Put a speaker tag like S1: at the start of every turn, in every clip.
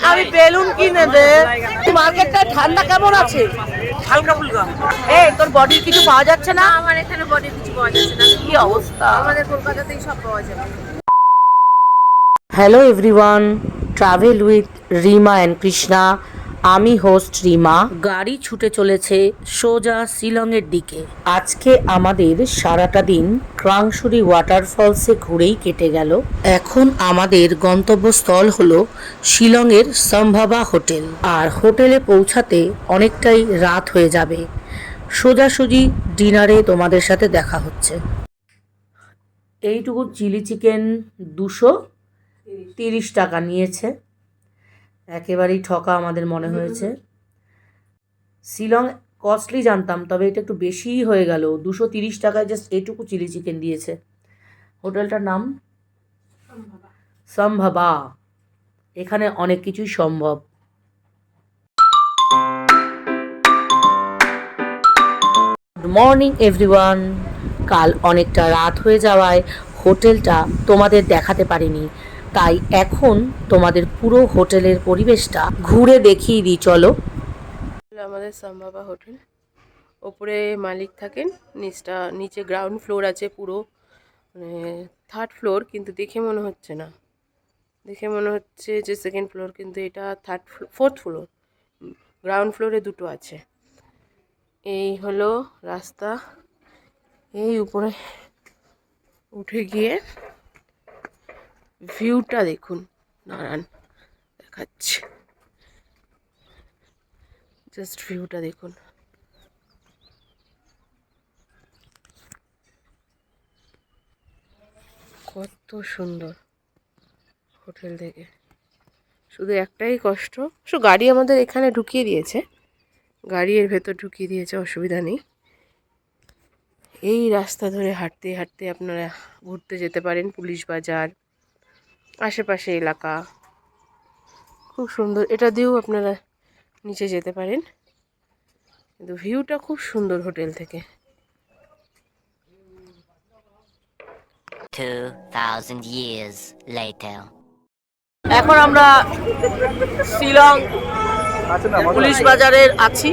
S1: আমি বেলুন কিনে দে। মার্কেটটা ঠান্ডা কেমন আছে?
S2: হালকা ফুলকা।
S1: এই তোর বডির কিছু পাওয়া যাচ্ছে না?
S3: আমার এখানে বডির কিছু পাওয়া যাচ্ছে না।
S1: কি অবস্থা?
S3: আমাদের কলকাতাতেই সব পাওয়া যাবে।
S1: Hello everyone, travel with Rima and Krishna. আমি হোস্ট রিমা। গাড়ি ছুটে চলেছে সোজা শিলংয়ের দিকে। আজকে আমাদের সারাটা দিন ক্রাংশুরি ওয়াটারফলসে ঘুরেই কেটে গেল। এখন আমাদের গন্তব্যস্থল হলো শিলংয়ের সম্ভাবা হোটেল। আর হোটেলে পৌঁছাতে অনেকটাই রাত হয়ে যাবে। সোজাসুজি ডিনারে তোমাদের সাথে দেখা হচ্ছে। এইটুকু চিলি চিকেন 230 টাকা নিয়েছে। একেবারেই ঠকা আমাদের মনে হয়েছে। শিলং কস্টলি জানতাম, তবে এটা একটু বেশিই হয়ে গেল। 230 টাকায় জাস্ট এইটুকু চিলি চিকেন দিয়েছে। হোটেলটার নাম সম্ভবা। এখানে অনেক কিছুই সম্ভব। Good morning everyone. কাল অনেকটা রাত হয়ে যাওয়ায় হোটেলটা তোমাদের দেখাতে পারিনি, তাই এখন তোমাদের পুরো হোটেলের পরিবেশটা ঘুরে দেখিয়ে দিই, চলো।
S3: আমাদের সম্ভাবা হোটেল, ওপরে মালিক থাকেন, নিচে গ্রাউন্ড ফ্লোর আছে, পুরো মানে 3rd ফ্লোর, কিন্তু দেখে মনে হচ্ছে না, দেখে মনে হচ্ছে যে 2nd ফ্লোর, কিন্তু এটা 4th ফ্লোর। গ্রাউন্ড ফ্লোরে দুটো আছে। এই হলো রাস্তা। এই উপরে উঠে গিয়ে ভিউটা দেখুন, নারায়ণ দেখাচ্ছে, জাস্ট ভিউটা দেখুন। কত সুন্দর হোটেল থেকে। শুধু একটাই কষ্ট, গাড়ি আমাদের এখানে ঢুকিয়ে দিয়েছে, গাড়ি এর ভেতর ঢুকিয়ে দিয়েছে, অসুবিধা নেই। এই রাস্তা ধরে হাঁটতে হাঁটতে আপনারা ঘুরতে যেতে পারেন পুলিশ বাজার, আশেপাশে এলাকা, খুব সুন্দর। এটা দিয়েও আপনারা নিচে যেতে পারেন, কিন্তু ভিউটা খুব সুন্দর হোটেল থেকে।
S4: 2000 years later.
S1: এখন আমরা শিলং পুলিশ বাজারের আছি।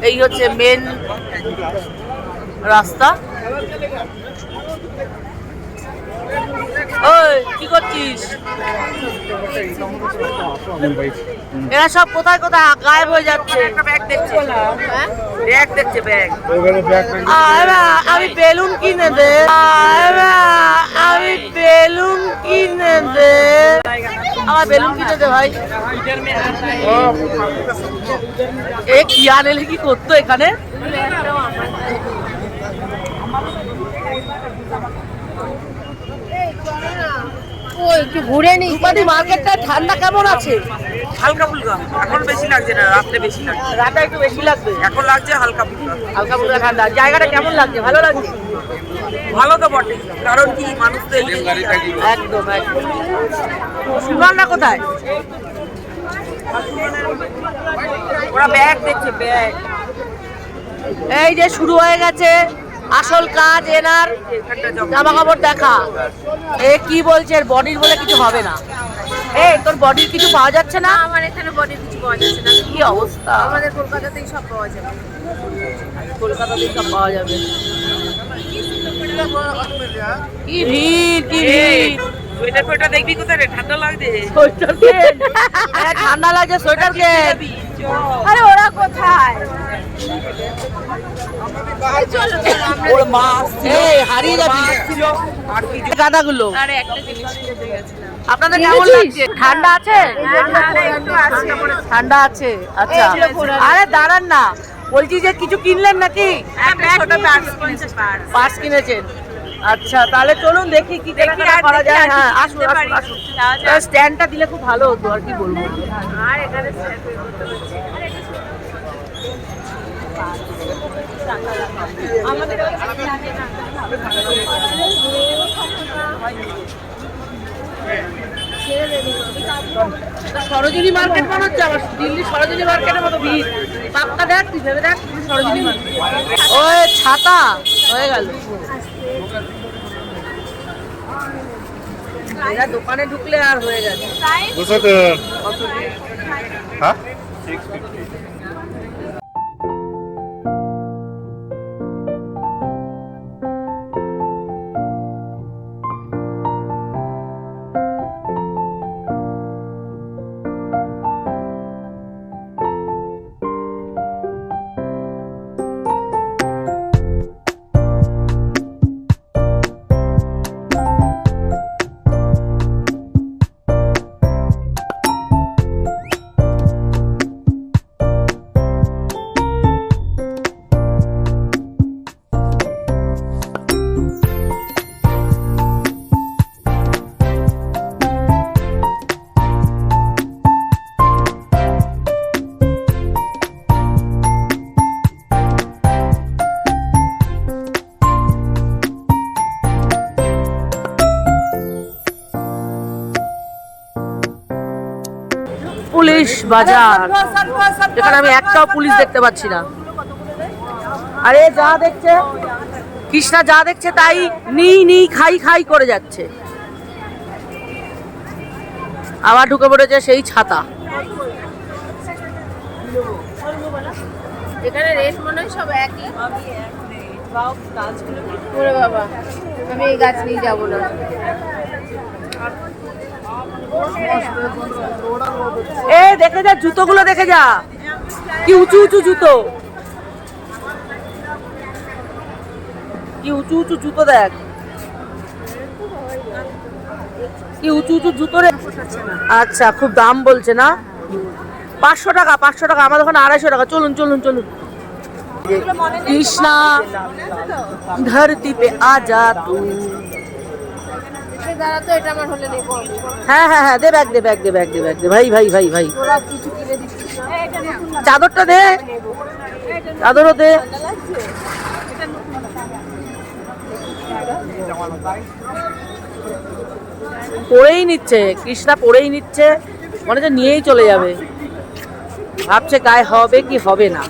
S1: এই হচ্ছে মেন রাস্তা। ওই কি করছিস? এরা সব কোথায় কোথায় গায়েব হয়ে যাচ্ছে।
S2: ব্যাগ দেখছে, ব্যাগ দেখছে, ব্যাগ।
S1: আমি বেলুন কিনে দে। আমি বেলুন কিনে দে। আমার বেলুন কিনে দে ভাই। এ কি আনেলে কি করতো এখানে?
S3: একটু ঘুরে নি।
S1: মার্কেটটা ঠান্ডা কেমন আছে?
S2: হালকা ফুলকা। এখন বেশি লাগছে না, রাত্রে বেশি লাগছে।
S1: রাতে একটু বেশি লাগবে।
S2: এখন লাগছে হালকা ফুলকা।
S1: হালকা ফুলকা ঠান্ডা। জায়গাটা কেমন লাগছে? ভালো লাগছে?
S2: ভালো তো বটে, কারণ কি মানুষ তো
S1: একদম একদম। সুনানরা কোথায়?
S2: ওরা ব্যাগ দেখছে, ব্যাগ।
S1: এই যে শুরু হয়ে গেছে আসল কাজ এনার। জামা কাপড় দেখা। এ কি বলছে, এর বডির বলে কিছু হবে না। এই তোর বডির কিছু পাওয়া যাচ্ছে না?
S3: আমার এখানে বডির কিছু পাওয়া যাচ্ছে না।
S1: কি অবস্থা?
S3: আমাদের কলকাতাতেই সব পাওয়া যাবে।
S1: কলকাতাতেই সব পাওয়া যাবে। কি ভিড়, কি ভিড়।
S2: সোয়েটার ফোয়েটার দেখবি কোথায় রে? ঠান্ডা লাগছে।
S1: সোয়েটার কেন? ঠান্ডা লাগছে, সোয়েটার কেন?
S3: আরে ওরা কোথায়?
S2: ওর মা আসছিল,
S1: এই হারিয়ে যাবি
S2: আর কি
S1: গাদাগুলো।
S3: আরে একটা জিনিস কিনতে গেছিলাম।
S1: আপনাদের কেমন লাগছে? ঠান্ডা আছে? ঠান্ডা আছে, আচ্ছা। আরে দাঁড়ান না, বলছি যে কিছু কিনলেন নাকি? পার্স কিনেছেন, আচ্ছা। তাহলে চলুন দেখি কি কেনাকাটা করা যায়। হ্যাঁ আসুন আসুন আসুন। স্ট্যান্ডটা দিলে খুব ভালো হতো, আর কি বলবো।
S3: আর এখানে আমাদের
S1: সরোজিনী মার্কেট মনে হচ্ছে আমার, দিল্লি সরোজিনী মার্কেটের মতো ভিড়। পাক্কা দেখ, তুই ভেবে দেখ সরোজিনী মার্কেট। ওই ছাতা হয়ে গেল। এরা দোকানে ঢুকলে আর হয়ে গেছে।
S5: হ্যাঁ
S1: পুলিশ বাজার, যেখানে আমি একটাও পুলিশ দেখতে পাচ্ছি না। আরে যা দেখছে কৃষ্ণা, যা দেখছে তাই নি খাই খাই করে যাচ্ছে। আবার ঢুকে পড়েছে সেই ছাতা।
S3: এখানে রেট মনে হয় সব একই। ওরে বাবা, আমি এই গাছ নিয়ে যাবো না।
S1: এ দেখে যা, জুতোগুলো দেখে যা, কি উঁচু উঁচু জুতো, কি উঁচু উঁচু জুতো দেখ, কি উঁচু উঁচু জুতো রে। আচ্ছা, খুব দাম বলছে না? 500 টাকা, 500 টাকা। আমাদের ওখানে 250 টাকা। চলুন চলুন চলুন। কৃষ্ণা ধরতি পে আজা তু।
S3: দাঁড়া তো, এটা আমার হলে নেবো।
S1: হ্যাঁ হ্যাঁ হ্যাঁ, দে ব্যাগ, দে ব্যাগ, দে ব্যাগ, দে ব্যাগ, দে ভাই ভাই ভাই ভাই।
S3: তোরা কিছু কিনে দিচ্ছিস না?
S1: চাদরটা দে, চাদরও দে। পড়েই নিচ্ছে কৃষ্ণা, পড়েই নিচ্ছে, মনে হচ্ছে নিয়েই চলে যাবে। ভাবছে গায়ে হবে কি হবে না।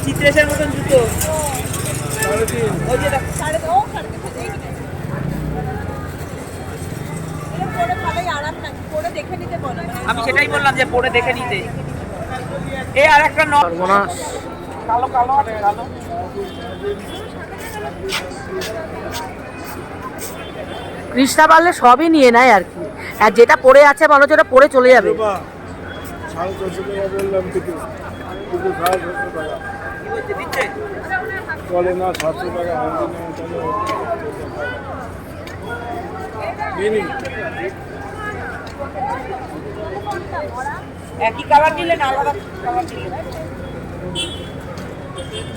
S2: চিত্রেশের মতন জুতো। আমি সেটাই বললাম যে পরে দেখে নিতে। এই আর একটা
S1: সর্বনাশ।
S2: কালো কালো আছে, কালো।
S1: কৃষ্ণা পারলে সবই নিয়ে নেয় আর কি, আর যেটা পড়ে আছে মনে হচ্ছে ওটা পড়ে চলে যাবে।
S2: দিচ্ছে
S5: চলে না, 700 টাকা
S2: একই কালার নিলে না আলাদা কালার নিলে?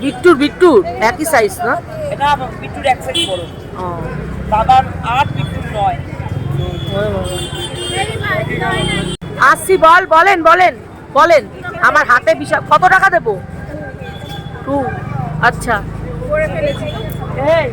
S1: বিট্টুর বিট্টুর একই সাইজ না?
S2: এটা বিট্টুর এক সাইজ বড়,
S1: ও,
S2: দাদার 8, বিট্টুর 9।
S1: আসছি। বলেন বলেন বলেন। আমার হাতে বিশাল। কত টাকা দেবো? 2। আচ্ছা, এই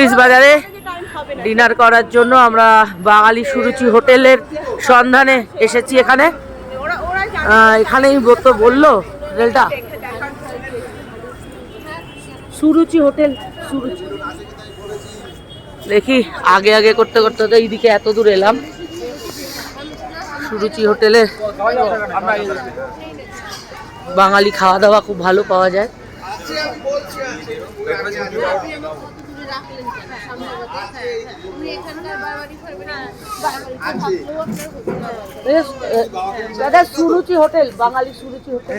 S1: পুলিশ বাজারে ডিনার করার জন্য আমরা বাঙালি সুরুচি হোটেলের সন্ধানে এসেছি। এখানে এখানেই তো বললো হোটেলটা সুরুচি হোটেল। সুরুচি দেখি আগে আগে করতে করতে তো এইদিকে এত দূর এলাম। সুরুচি হোটেলে বাঙালি খাওয়া দাওয়া খুব ভালো পাওয়া যায়। দাদা সুরুচি হোটেল, বাঙালি সুরুচি হোটেল।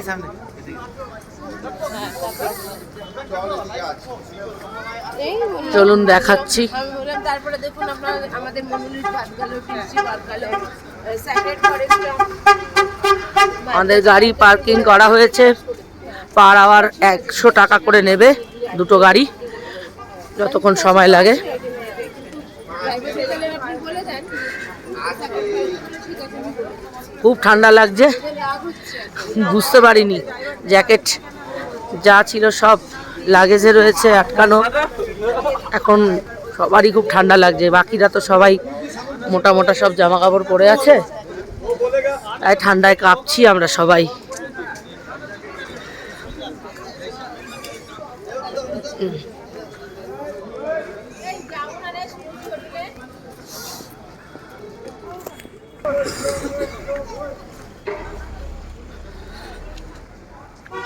S1: চলুন দেখাচ্ছি।
S3: তারপরে দেখুন আপনার আমাদের মনুলির ভাত গেল, টিপসি ভাত গেল,
S1: আমাদের গাড়ি পার্কিং করা হয়েছে। পার আওয়ার 100 টাকা করে নেবে দুটো গাড়ি, যতক্ষণ সময় লাগে। খুব ঠান্ডা লাগছে, বুঝতে পারিনি জ্যাকেট যা ছিল সব লাগেজে রয়েছে আটকানো। এখন সবারই খুব ঠান্ডা লাগছে, বাকিরা তো সবাই মোটা মোটা সব জামা কাপড় পরে আছে, তাই ঠান্ডায় কাঁপছি আমরা সবাই।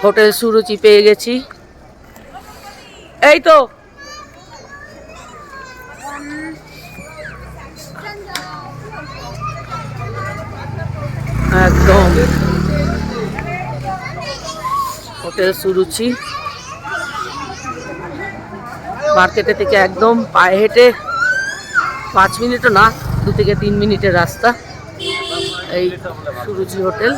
S1: হোটেল সুরুচি পেয়ে গেছি, এই তো। একদম হোটেল সুরুচি মার্কেটে থেকে একদম পায়ে হেঁটে 5 মিনিটও না, 2 থেকে 3 মিনিটের রাস্তা এই সুরুচি হোটেল।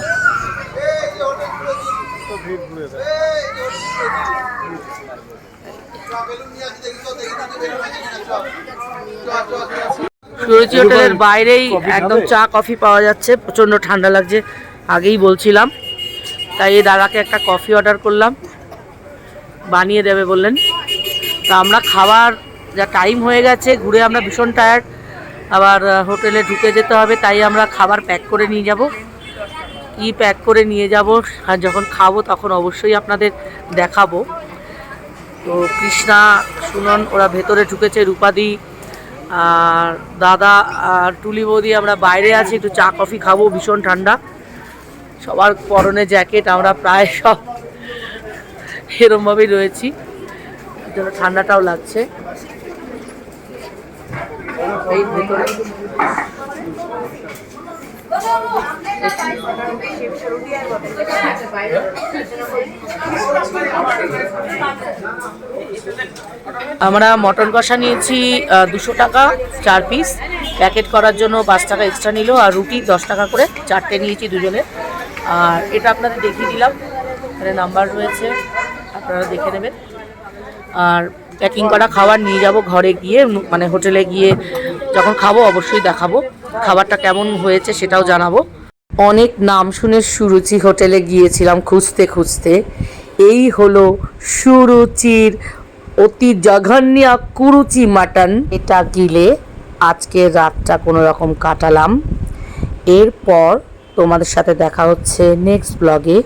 S1: সুরুচি হোটেলের বাইরেই একদম চা কফি পাওয়া যাচ্ছে। প্রচণ্ড ঠান্ডা লাগছে, আগেই বলছিলাম, তাই এই দাদাকে একটা কফি অর্ডার করলাম, বানিয়ে দেবে বললেন। তা আমরা খাবার যা টাইম হয়ে গেছে, ঘুরে আমরা ভীষণ টায়ার্ড, আবার হোটেলে ঢুকে যেতে হবে, তাই আমরা খাবার প্যাক করে নিয়ে যাব। কি প্যাক করে নিয়ে যাব আর যখন খাবো তখন অবশ্যই আপনাদের দেখাবো। তো কৃষ্ণা, সুনন ওরা ভেতরে ঢুকেছে, রূপাদি আর দাদা আর টুলি বৌদি আমরা বাইরে আছি, একটু চা কফি খাবো। ভীষণ ঠান্ডা, সবার পরনে জ্যাকেট, আমরা প্রায় সব এরমভাবেই রয়েছি, জন্য ঠান্ডাটাও লাগছে। এই ভেতরে আমরা মটন কষা নিয়েছি 200 টাকা 4 পিস, প্যাকেট করার জন্য 5 টাকা এক্সট্রা নিল, আর রুটি 10 টাকা করে 4টে নিয়েছি দুজনে। আর এটা আপনাদের দেখিয়ে দিলাম, এখানে নাম্বার রয়েছে, আপনারা দেখে নেবেন। আর প্যাকিং করা খাবার নিয়ে যাব ঘরে গিয়ে, মানে হোটেলে গিয়ে যখন খাবো অবশ্যই দেখাবো, খাবারটা কেমন হয়েছে সেটাও জানাবো। অনেক নাম শুনে সুরুচি হোটেলে গিয়েছিলাম খুঁজতে খুঁজতে, এই হলো সুরুচির অতি জঘন্য কুরুচি মাটন। এটা গিলে আজকের রাতটা কোনো রকম কাটালাম। এরপর তোমাদের সাথে দেখা হচ্ছে নেক্সট ব্লগে।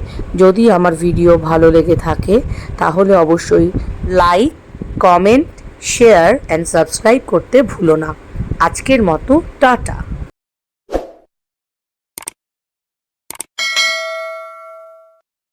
S1: যদি আমার ভিডিও ভালো লেগে থাকে তাহলে অবশ্যই like, comment, share and subscribe করতে ভুলো না। আজকের মতো টাটা।